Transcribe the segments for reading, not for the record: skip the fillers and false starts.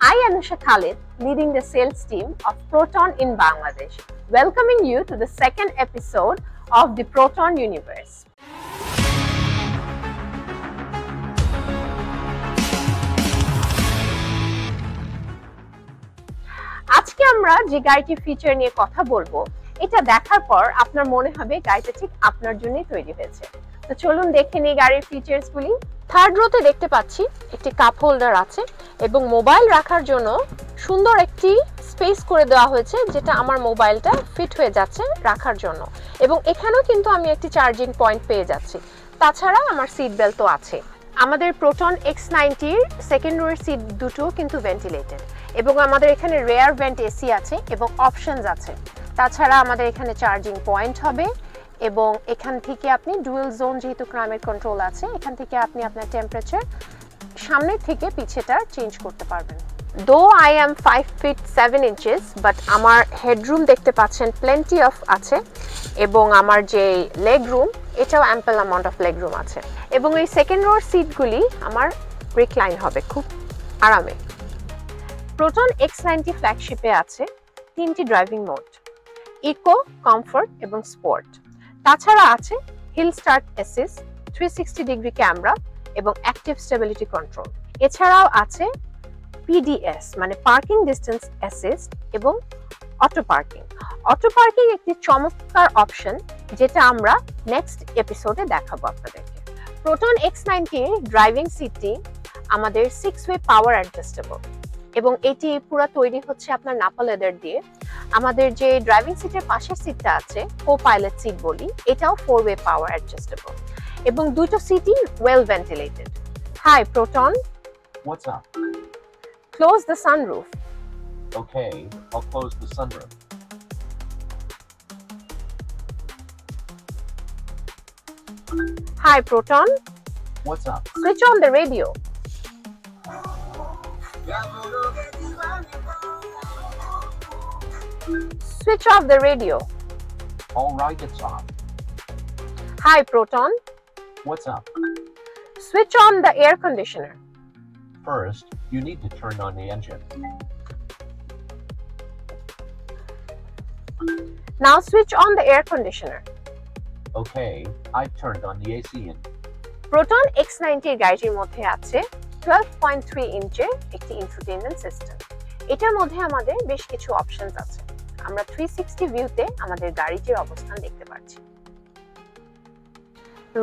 I, Anusha Khalid, leading the sales team of Proton in Bangladesh, welcoming you to the second episode of the Proton Universe. আজকে আমরা যে গাড়িটির feature নিয়ে কথা বলবো এটা দেখার পর আপনার মনে হবে গাড়িটা ঠিক আপনার জন্যই তৈরি হয়েছে। তো চলুন দেখে নিই গাড়ির ফিচার্স গুলি। থার্ড রোতে দেখতে পাচ্ছি একটি কাপ হোল্ডার আছে এবং মোবাইল রাখার জন্য সুন্দর একটি স্পেস করে দেওয়া হয়েছে, যেটা আমার মোবাইলটা ফিট হয়ে যাচ্ছে রাখার জন্য। এবং এখানেও কিন্তু আমি একটি চার্জিং পয়েন্ট পেয়ে যাচ্ছি। তাছাড়া আমার সিট বেল্ট তো আছে। আমাদের প্রোটন X90-র সেকেন্ড রোয়ের সিট দুটো কিন্তু ভেন্টিলেটেড এবং আমাদের এখানে রেয়ার ভেন্ট এসি আছে এবং অপশনস আছে। তাছাড়া আমাদের এখানে চার্জিং পয়েন্ট হবে এবং এখান থেকে আপনি ডুয়েল জোন, যেহেতু ক্লাইমেট কন্ট্রোল আছে, এখান থেকে আপনি আপনার টেম্পারেচার সামনের থেকে পিছেটা চেঞ্জ করতে পারবেন। Though I am 5 feet 7 inches, but আমার হেডরুম দেখতে পাচ্ছেন প্লেন্টি অফ আছে এবং আমার যে লেগ রুম এটাও ample amount of leg room আছে। এবং এই সেকেন্ড রোর সিটগুলি আমার রিক্লাইন হবে খুব আরামে। প্রোটন X90 ফ্ল্যাগশিপে আছে তিনটি ড্রাইভিং মোড: ইকো, কমফোর্ট এবং স্পোর্ট। তাছাড়া আছে hill start assist, 360 degree camera এবং অ্যাক্টিভ স্টেবিলিটি কন্ট্রোল। এছাড়াও আছে PDS মানে পার্কিং ডিসটেন্স অ্যাসিস্ট এবং অটো পার্কিং। অটো পার্কিং একটি চমৎকার অপশন যেটা আমরা নেক্সট এপিসোডে দেখাবো আপনাদেরকে। প্রোটন X90-র ড্রাইভিং সিটটি আমাদের 6-ওয়ে পাওয়ার অ্যাডজাস্টেবল এবং এটি পুরো তৈরি হচ্ছে আপনার নাপা লেদার দিয়ে। আমাদের যে ড্রাইভিং সিটের পাশের সিটটা আছে, কো পাইলট সিট বলি, এটাও 4-ওয়ে পাওয়ার অ্যাডজাস্টেবল এবং দুটো সিটই well ventilated. Hi Proton, What's up? Close the sunroof. Okay, I'll close the sunroof. Hi Proton, What's up? switch on the radio. Switch off the radio. All right, it's off. Hi Proton, What's up? switch on the air conditioner. First, you need to turn on the engine. Now switch on the air conditioner. Okay, I've turned on the AC in. Proton X90 গাড়িটির মধ্যে আছে 12.3 ইঞ্চের একটি infotainment system. এটার মধ্যে আমাদের বেশ কিছু options আছে। আমরা 360 ভিউতে আমাদের গাড়িটির অবস্থান দেখতে পাচ্ছি।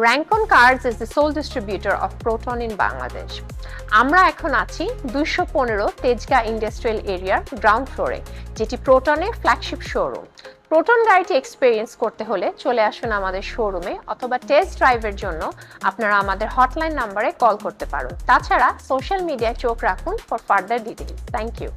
Rancon Cars is the sole distributor of Proton in Bangladesh. আমরা এখন আছি 215 তেজগাঁ ইন্ডাস্ট্রিয়াল এরিয়ার গ্রাউন্ড ফ্লোরে, যেটি প্রোটনের ফ্ল্যাগশিপ শোরুম। প্রোটন গাড়িটি এক্সপেরিয়েন্স করতে হলে চলে আসুন আমাদের শোরুমে, অথবা টেস্ট ড্রাইভের জন্য আপনারা আমাদের হটলাইন নাম্বারে কল করতে পারেন। তাছাড়া সোশ্যাল মিডিয়ায় চোখ রাখুন for further details. Thank you.